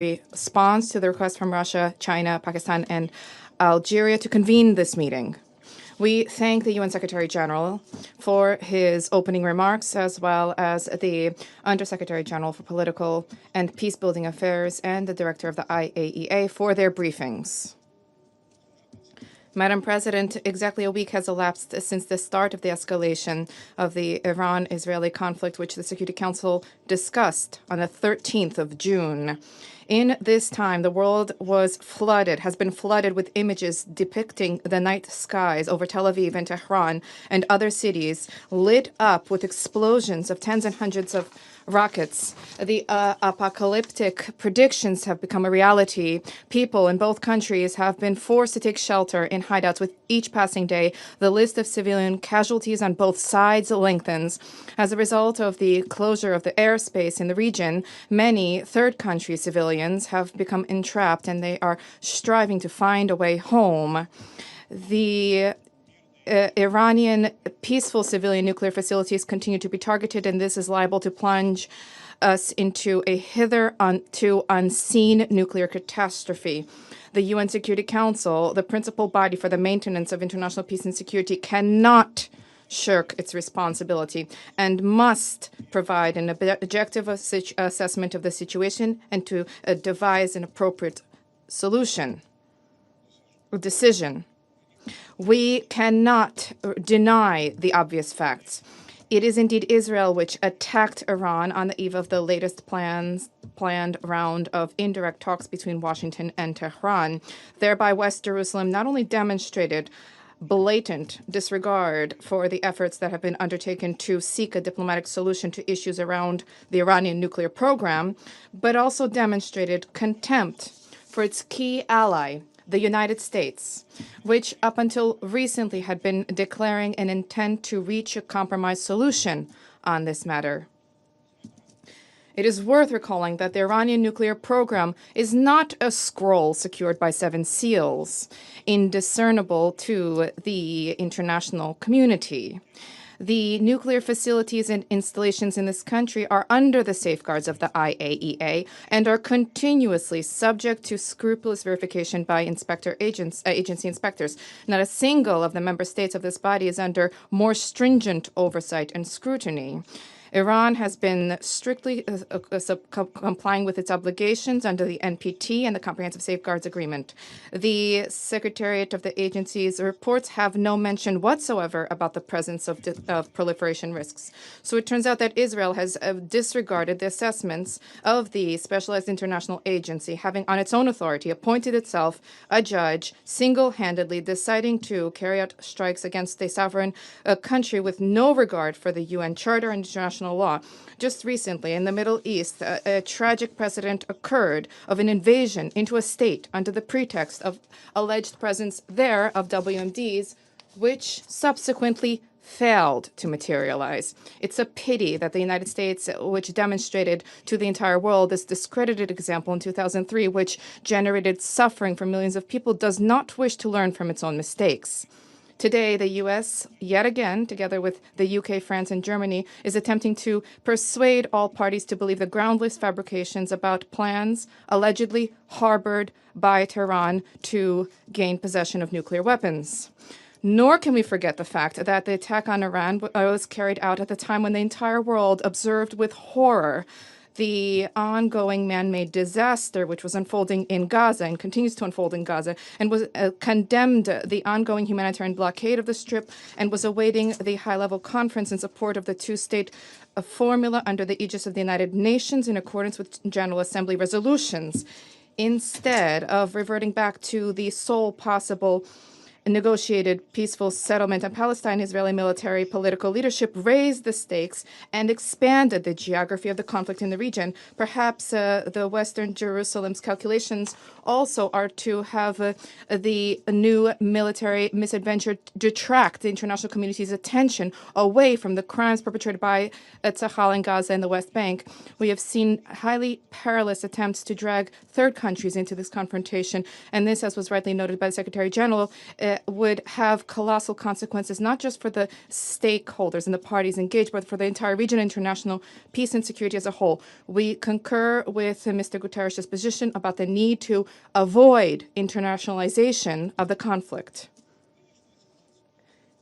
responds to the request from Russia, China, Pakistan, and Algeria to convene this meeting. We thank the UN Secretary General for his opening remarks, as well as the Undersecretary General for Political and Peacebuilding Affairs and the Director of the IAEA for their briefings. Madam President, exactly a week has elapsed since the start of the escalation of the Iran-Israeli conflict, which the Security Council discussed on the 13th of June. In this time, the world has been flooded with images depicting the night skies over Tel Aviv and Tehran and other cities lit up with explosions of tens and hundreds of rockets. The apocalyptic predictions have become a reality. People in both countries have been forced to take shelter in hideouts with each passing day. The list of civilian casualties on both sides lengthens. As a result of the closure of the airspace in the region, many third country civilians have become entrapped and they are striving to find a way home. The Iranian peaceful civilian nuclear facilities continue to be targeted, and this is liable to plunge us into a hitherto unseen nuclear catastrophe. The UN Security Council, the principal body for the maintenance of international peace and security, cannot shirk its responsibility and must provide an objective assessment of the situation and to devise an appropriate solution or decision. We cannot deny the obvious facts. It is indeed Israel which attacked Iran on the eve of the latest planned round of indirect talks between Washington and Tehran. Thereby, West Jerusalem not only demonstrated blatant disregard for the efforts that have been undertaken to seek a diplomatic solution to issues around the Iranian nuclear program, but also demonstrated contempt for its key ally, the United States, which up until recently had been declaring an intent to reach a compromise solution on this matter. It is worth recalling that the Iranian nuclear program is not a scroll secured by 7 seals, indiscernible to the international community. The nuclear facilities and installations in this country are under the safeguards of the IAEA and are continuously subject to scrupulous verification by agency inspectors. Not a single of the member states of this body is under more stringent oversight and scrutiny. Iran has been strictly complying with its obligations under the NPT and the Comprehensive Safeguards Agreement. The Secretariat of the agency's reports have no mention whatsoever about the presence of proliferation risks. So it turns out that Israel has disregarded the assessments of the Specialized International Agency, having on its own authority appointed itself a judge, single-handedly deciding to carry out strikes against a sovereign country with no regard for the UN Charter and international law. Just recently, in the Middle East, a tragic precedent occurred of an invasion into a state under the pretext of alleged presence there of WMDs, which subsequently failed to materialize. It's a pity that the United States, which demonstrated to the entire world this discredited example in 2003, which generated suffering for millions of people, does not wish to learn from its own mistakes. Today, the U.S., yet again, together with the U.K., France, and Germany, is attempting to persuade all parties to believe the groundless fabrications about plans allegedly harbored by Tehran to gain possession of nuclear weapons. Nor can we forget the fact that the attack on Iran was carried out at the time when the entire world observed with horror the ongoing man-made disaster which was unfolding in Gaza and continues to unfold in Gaza, and was condemned the ongoing humanitarian blockade of the Strip and was awaiting the high-level conference in support of the two-state formula under the aegis of the United Nations in accordance with General Assembly resolutions. Instead of reverting back to the sole possible negotiated peaceful settlement in Palestine, Israeli military political leadership raised the stakes and expanded the geography of the conflict in the region. Perhaps the Western Jerusalem's calculations also are to have the new military misadventure detract the international community's attention away from the crimes perpetrated by Tzahal in Gaza and the West Bank. We have seen highly perilous attempts to drag third countries into this confrontation, and this, as was rightly noted by the Secretary General, would have colossal consequences, not just for the stakeholders and the parties engaged, but for the entire region, international peace and security as a whole. We concur with Mr. Guterres' position about the need to avoid internationalization of the conflict.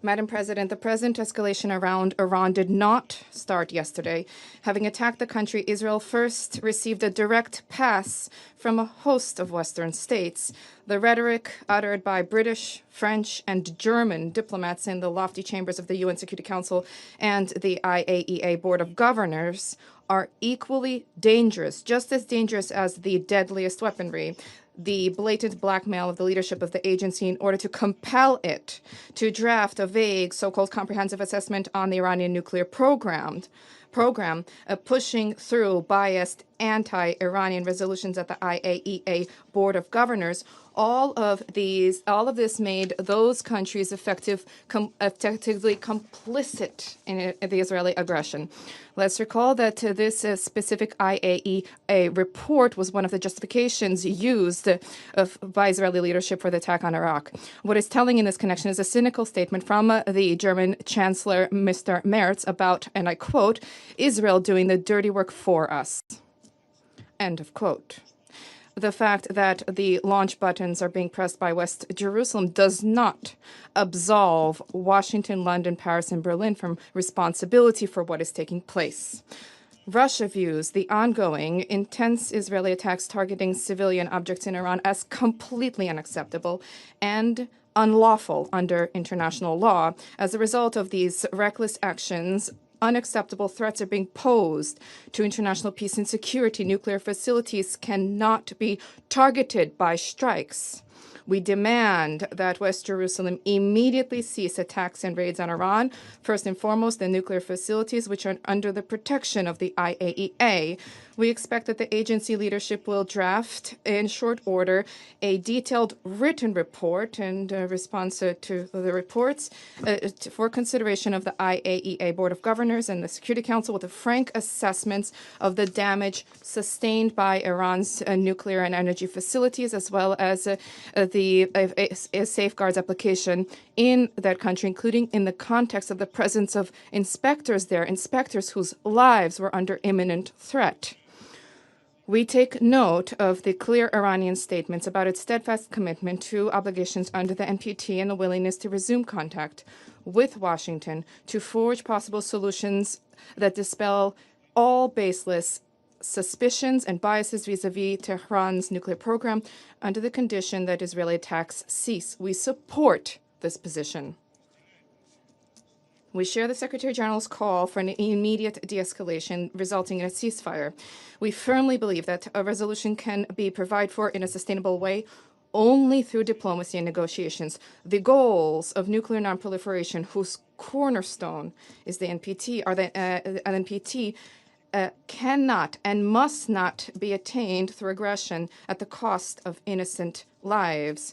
Madam President, the present escalation around Iran did not start yesterday. Having attacked the country, Israel first received a direct pass from a host of Western states. The rhetoric uttered by British, French, and German diplomats in the lofty chambers of the UN Security Council and the IAEA Board of Governors are equally dangerous, just as dangerous as the deadliest weaponry. The blatant blackmail of the leadership of the agency in order to compel it to draft a vague so-called comprehensive assessment on the Iranian nuclear program, pushing through biased anti-Iranian resolutions at the IAEA Board of Governors. All of this made those countries effectively complicit in the Israeli aggression. Let's recall that this specific IAEA report was one of the justifications used by Israeli leadership for the attack on Iraq. What is telling in this connection is a cynical statement from the German Chancellor, Mr. Merz, about, and I quote, Israel doing the dirty work for us. End of quote. The fact that the launch buttons are being pressed by West Jerusalem does not absolve Washington, London, Paris, and Berlin from responsibility for what is taking place. Russia views the ongoing intense Israeli attacks targeting civilian objects in Iran as completely unacceptable and unlawful under international law. As a result of these reckless actions, unacceptable threats are being posed to international peace and security. Nuclear facilities cannot be targeted by strikes. We demand that West Jerusalem immediately cease attacks and raids on Iran, first and foremost the nuclear facilities which are under the protection of the IAEA. We expect that the agency leadership will draft in short order a detailed written report in response to the reports for consideration of the IAEA Board of Governors and the Security Council with a frank assessment of the damage sustained by Iran's nuclear and energy facilities, as well as the safeguards application in that country, including in the context of the presence of inspectors there, inspectors whose lives were under imminent threat. We take note of the clear Iranian statements about its steadfast commitment to obligations under the NPT and the willingness to resume contact with Washington to forge possible solutions that dispel all baseless suspicions and biases vis-à-vis Tehran's nuclear program under the condition that Israeli attacks cease. We support this position. We share the Secretary General's call for an immediate de-escalation resulting in a ceasefire. We firmly believe that a resolution can be provided for in a sustainable way only through diplomacy and negotiations. The goals of nuclear nonproliferation, whose cornerstone is the NPT, cannot and must not be attained through aggression at the cost of innocent lives.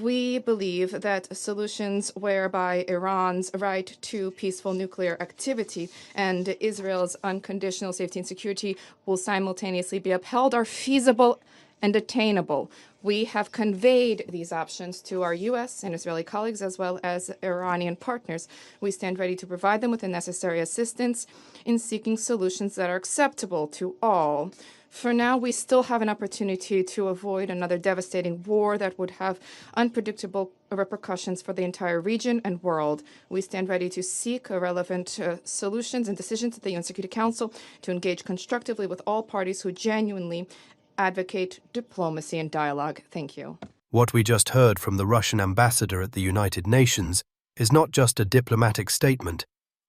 We believe that solutions whereby Iran's right to peaceful nuclear activity and Israel's unconditional safety and security will simultaneously be upheld are feasible and attainable. We have conveyed these options to our U.S. and Israeli colleagues as well as Iranian partners. We stand ready to provide them with the necessary assistance in seeking solutions that are acceptable to all. For now, we still have an opportunity to avoid another devastating war that would have unpredictable repercussions for the entire region and world. We stand ready to seek relevant solutions and decisions at the UN Security Council to engage constructively with all parties who genuinely advocate diplomacy and dialogue. Thank you. What we just heard from the Russian ambassador at the United Nations is not just a diplomatic statement,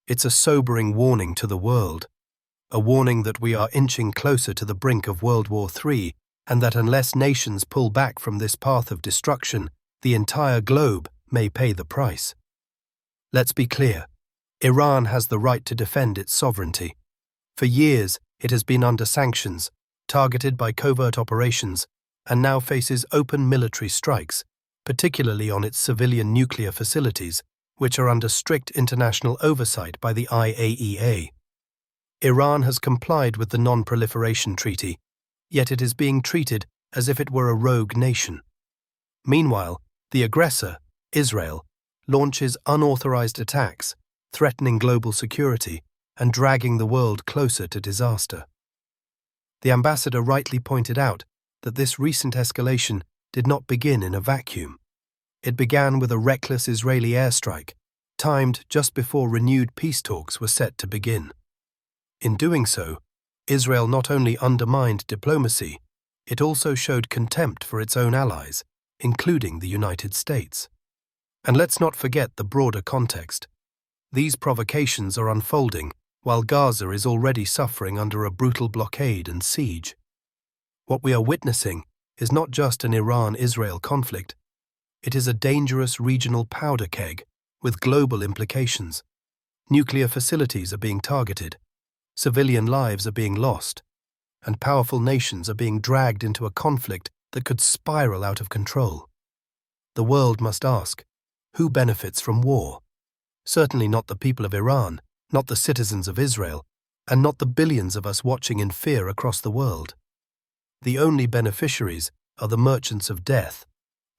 it's a sobering warning to the world. A warning that we are inching closer to the brink of World War III, and that unless nations pull back from this path of destruction, the entire globe may pay the price. Let's be clear. Iran has the right to defend its sovereignty. For years, it has been under sanctions, targeted by covert operations, and now faces open military strikes, particularly on its civilian nuclear facilities, which are under strict international oversight by the IAEA. Iran has complied with the Non-Proliferation Treaty, yet it is being treated as if it were a rogue nation. Meanwhile, the aggressor, Israel, launches unauthorized attacks, threatening global security and dragging the world closer to disaster. The ambassador rightly pointed out that this recent escalation did not begin in a vacuum. It began with a reckless Israeli airstrike, timed just before renewed peace talks were set to begin. In doing so, Israel not only undermined diplomacy, it also showed contempt for its own allies, including the United States. And let's not forget the broader context. These provocations are unfolding while Gaza is already suffering under a brutal blockade and siege. What we are witnessing is not just an Iran-Israel conflict. It is a dangerous regional powder keg with global implications. Nuclear facilities are being targeted, civilian lives are being lost, and powerful nations are being dragged into a conflict that could spiral out of control. The world must ask, who benefits from war? Certainly not the people of Iran, not the citizens of Israel, and not the billions of us watching in fear across the world. The only beneficiaries are the merchants of death,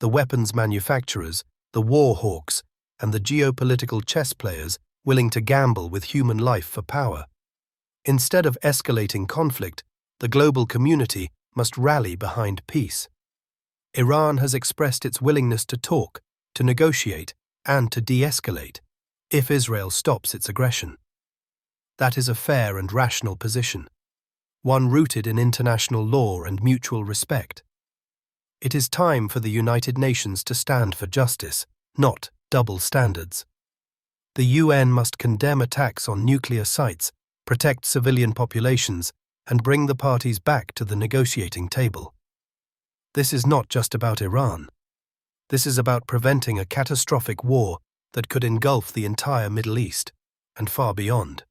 the weapons manufacturers, the war hawks, and the geopolitical chess players willing to gamble with human life for power. Instead of escalating conflict, the global community must rally behind peace. Iran has expressed its willingness to talk, to negotiate, and to de-escalate, if Israel stops its aggression. That is a fair and rational position, one rooted in international law and mutual respect. It is time for the United Nations to stand for justice, not double standards. The UN must condemn attacks on nuclear sites, protect civilian populations, and bring the parties back to the negotiating table. This is not just about Iran. This is about preventing a catastrophic war that could engulf the entire Middle East and far beyond.